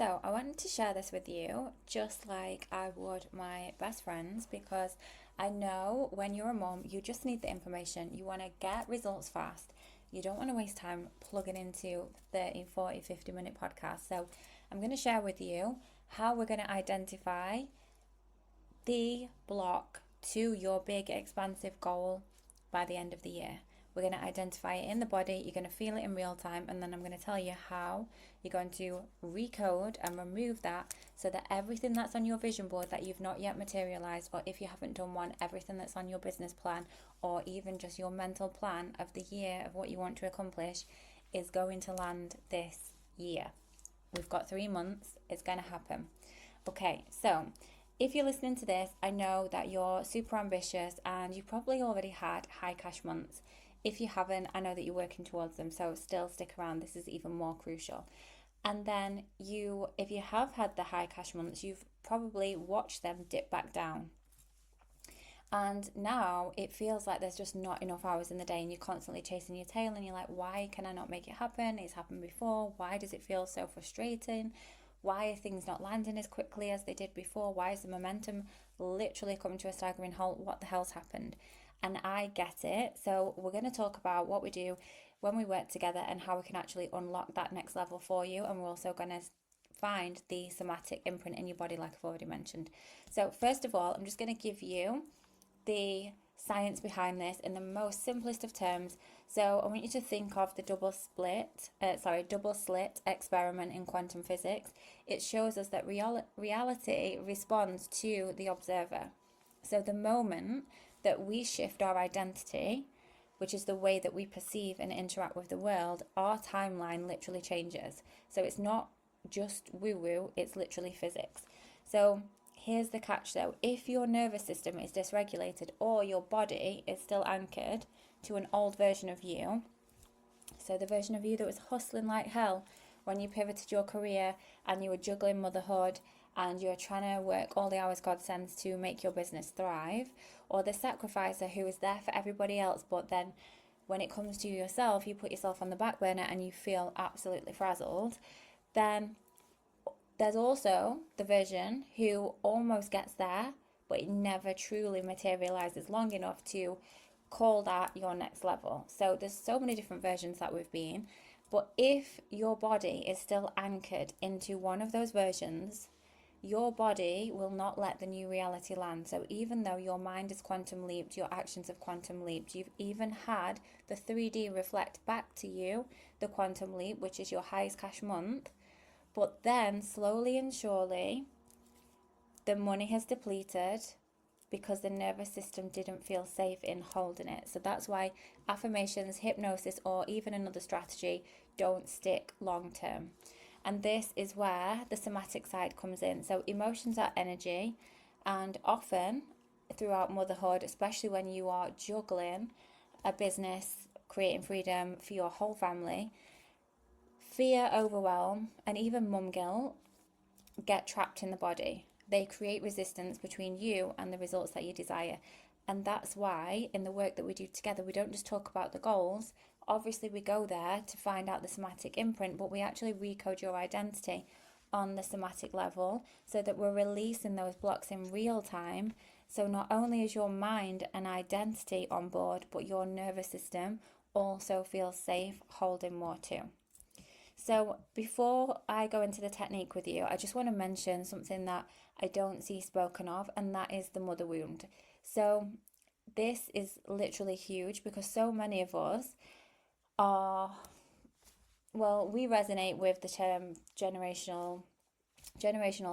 So, I wanted to share this with you just like I would my best friends because I know when you're a mom, you just need the information. You want to get results fast. You don't want to waste time plugging into 30, 40, 50-minute podcasts. So, I'm going to share with you how we're going to identify the block to your big expansive goal by the end of the year. We're going to identify it in the body, you're going to feel it in real time, and then I'm going to tell you how you're going to recode and remove that so that everything that's on your vision board that you've not yet materialized, or if you haven't done one, everything that's on your business plan, or even just your mental plan of the year of what you want to accomplish, is going to land this year. We've got 3 months, it's going to happen. Okay, so if you're listening to this, I know that you're super ambitious and you've probably already had high cash months. If you haven't, I know that you're working towards them, so still stick around. This is even more crucial. And then if you have had the high cash months, you've probably watched them dip back down. And now it feels like there's just not enough hours in the day and you're constantly chasing your tail and you're like, why can I not make it happen? It's happened before. Why does it feel so frustrating? Why are things not landing as quickly as they did before? Why is the momentum literally coming to a staggering halt? What the hell's happened? And I get it. So we're going to talk about what we do when we work together and how we can actually unlock that next level for you. And we're also going to find the somatic imprint in your body, like I've already mentioned. So first of all, I'm just going to give you the science behind this in the most simplest of terms. So I want you to think of the double slit experiment in quantum physics. It shows us that reality responds to the observer. So the moment that we shift our identity, which is the way that we perceive and interact with the world, our timeline literally changes. So it's not just woo-woo, it's literally physics. So here's the catch though. If your nervous system is dysregulated or your body is still anchored to an old version of you, so the version of you that was hustling like hell when you pivoted your career and you were juggling motherhood and you're trying to work all the hours God sends to make your business thrive, or the sacrificer who is there for everybody else, but then when it comes to yourself, you put yourself on the back burner and you feel absolutely frazzled, then there's also the version who almost gets there, but it never truly materializes long enough to call that your next level. So there's so many different versions that we've been, but if your body is still anchored into one of those versions, your body will not let the new reality land. So even though your mind is quantum leaped, your actions have quantum leaped, you've even had the 3D reflect back to you the quantum leap, which is your highest cash month, but then slowly and surely the money has depleted because the nervous system didn't feel safe in holding it. So that's why affirmations, hypnosis, or even another strategy don't stick long term. And this is where the somatic side comes in. So emotions are energy, and often throughout motherhood, especially when you are juggling a business, creating freedom for your whole family, fear, overwhelm, and even mum guilt get trapped in the body. They create resistance between you and the results that you desire. And that's why in the work that we do together, we don't just talk about the goals. Obviously, we go there to find out the somatic imprint, but we actually recode your identity on the somatic level so that we're releasing those blocks in real time. So not only is your mind and identity on board, but your nervous system also feels safe holding more too. So before I go into the technique with you, I just want to mention something that I don't see spoken of, and that is the mother wound. So this is literally huge because so many of us we resonate with the term generational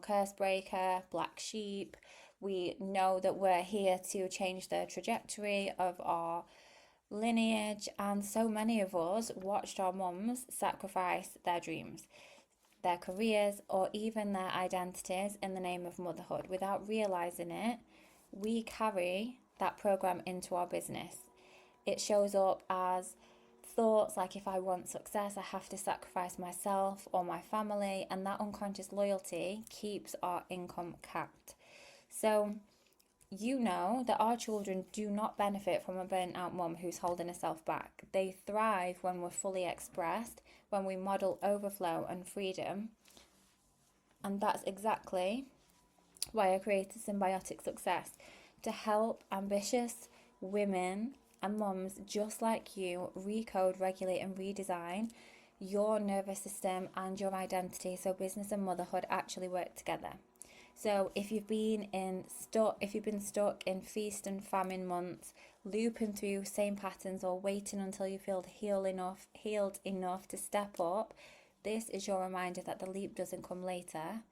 curse breaker, black sheep. We know that we're here to change the trajectory of our lineage, and so many of us watched our mums sacrifice their dreams, their careers, or even their identities in the name of motherhood. Without realizing it, we carry that program into our business. It shows up as thoughts like, if I want success, I have to sacrifice myself or my family, and that unconscious loyalty keeps our income capped. So you know that our children do not benefit from a burnt out mum who's holding herself back. They thrive when we're fully expressed, when we model overflow and freedom. And that's exactly why I created Symbiotic Success, to help ambitious women and mums just like you recode, regulate, and redesign your nervous system and your identity so business and motherhood actually work together. So if you've been stuck in feast and famine months, looping through same patterns or waiting until you feel healed enough to step up, this is your reminder that the leap doesn't come later.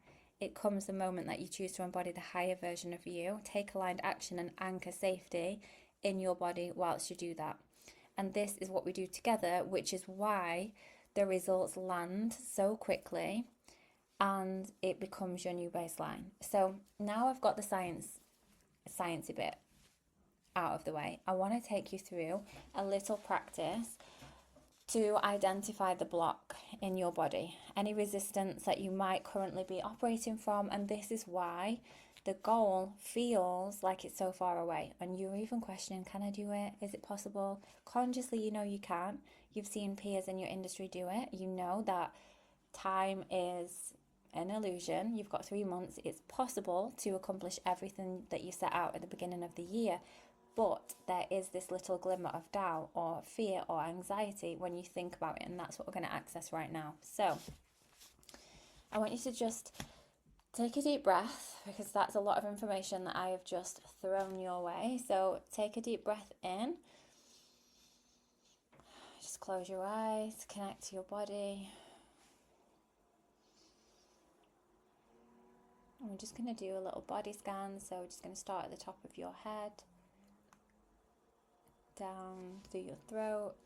It comes the moment that you choose to embody the higher version of you, take aligned action and anchor safety in your body whilst you do that. And this is what we do together, which is why the results land so quickly and it becomes your new baseline. So now I've got the sciencey bit out of the way. I want to take you through a little practice to identify the block in your body, any resistance that you might currently be operating from. And this is why the goal feels like it's so far away and you're even questioning, can I do it? Is it possible? Consciously, you know you can. You've seen peers in your industry do it. You know that time is an illusion. You've got 3 months. It's possible to accomplish everything that you set out at the beginning of the year. But there is this little glimmer of doubt or fear or anxiety when you think about it, and that's what we're going to access right now. So I want you to just take a deep breath, because that's a lot of information that I have just thrown your way. So take a deep breath in. Just close your eyes, connect to your body. And we're just going to do a little body scan. So we're just going to start at the top of your head, down through your throat,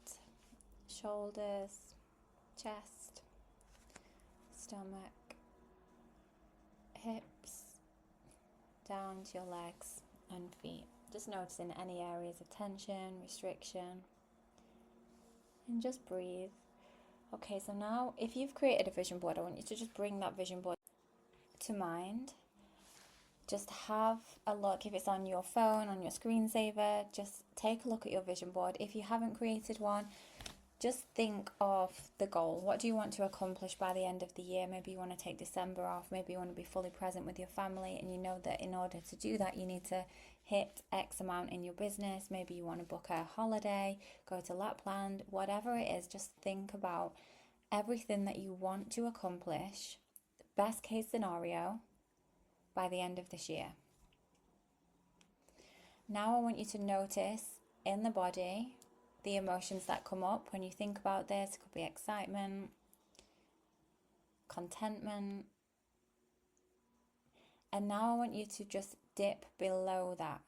shoulders, chest, stomach, hips, down to your legs and feet. Just noticing any areas of tension, restriction, and just breathe. Okay, so now if you've created a vision board, I want you to just bring that vision board to mind. Just have a look. If it's on your phone, on your screensaver, just take a look at your vision board. If you haven't created one, just think of the goal. What do you want to accomplish by the end of the year? Maybe you want to take December off. Maybe you want to be fully present with your family, and you know that in order to do that, you need to hit X amount in your business. Maybe you want to book a holiday, go to Lapland, whatever it is. Just think about everything that you want to accomplish, best case scenario, by the end of this year. Now I want you to notice in the body the emotions that come up when you think about this. It could be excitement, contentment. And now I want you to just dip below that.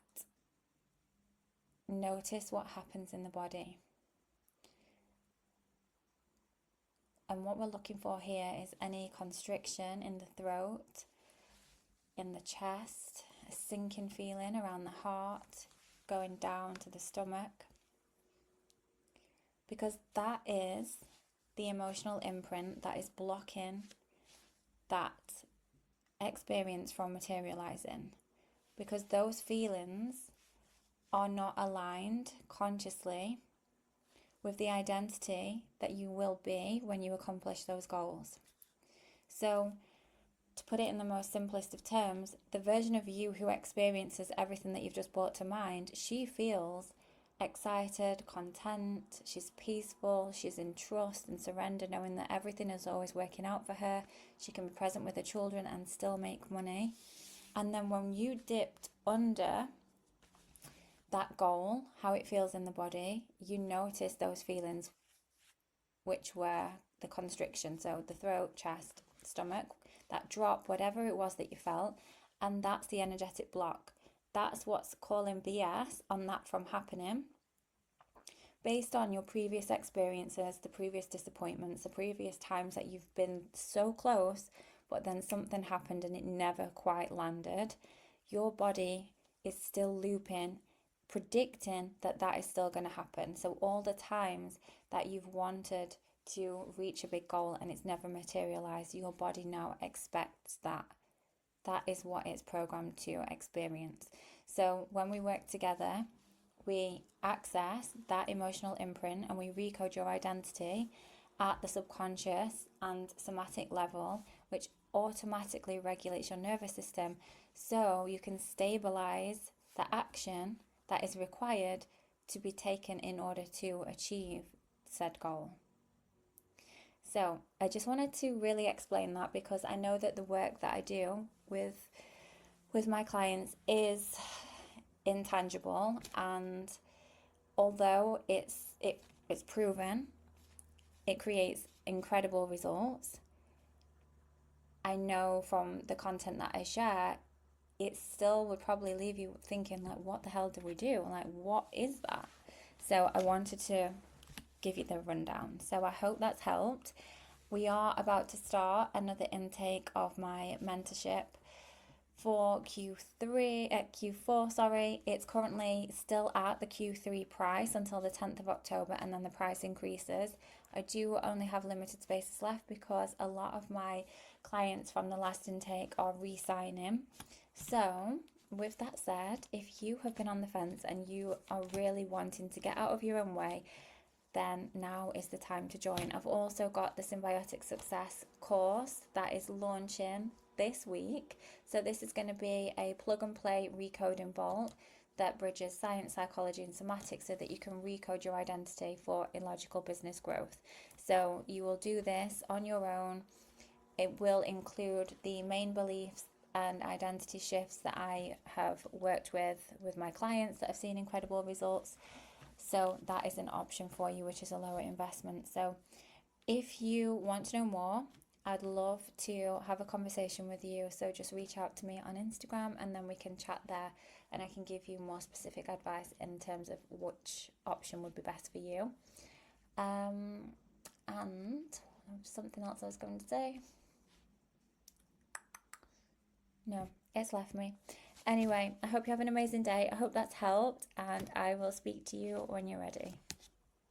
Notice what happens in the body. And what we're looking for here is any constriction in the throat, in the chest, a sinking feeling around the heart, going down to the stomach. Because that is the emotional imprint that is blocking that experience from materializing. Because those feelings are not aligned consciously with the identity that you will be when you accomplish those goals. So, to put it in the most simplest of terms, the version of you who experiences everything that you've just brought to mind, she feels excited, content, she's peaceful, she's in trust and surrender, knowing that everything is always working out for her. She can be present with her children and still make money. And then when you dipped under that goal, how it feels in the body, you notice those feelings, which were the constriction, so the throat, chest, stomach, that drop, whatever it was that you felt, and that's the energetic block. That's what's calling BS on that from happening, based on your previous experiences, the previous disappointments, the previous times that you've been so close, but then something happened and it never quite landed. Your body is still looping, predicting that that is still going to happen. So all the times that you've wanted to reach a big goal and it's never materialized, your body now expects that. That is what it's programmed to experience. So when we work together, we access that emotional imprint and we recode your identity, at the subconscious and somatic level, which automatically regulates your nervous system so you can stabilize the action that is required to be taken in order to achieve said goal. So I just wanted to really explain that, because I know that the work that I do with my clients is intangible, and although it's proven, it creates incredible results. I know from the content that I share, it still would probably leave you thinking, like, what the hell do we do? Like, what is that? So I wanted to give you the rundown. So I hope that's helped. We are about to start another intake of my mentorship for Q4, sorry. It's currently still at the Q3 price until the 10th of October, and then the price increases. I do only have limited spaces left because a lot of my clients from the last intake are re-signing. So with that said, if you have been on the fence and you are really wanting to get out of your own way, then now is the time to join. I've also got the Symbiotic Success course that is launching this week. So this is going to be a plug and play recoding vault that bridges science, psychology and somatic so that you can recode your identity for illogical business growth. So you will do this on your own. It will include the main beliefs and identity shifts that I have worked with my clients that have seen incredible results. So that is an option for you, which is a lower investment. So if you want to know more, I'd love to have a conversation with you. So just reach out to me on Instagram and then we can chat there, and I can give you more specific advice in terms of which option would be best for you. And something else I was going to say. No, it's left me. Anyway, I hope you have an amazing day. I hope that's helped, and I will speak to you when you're ready.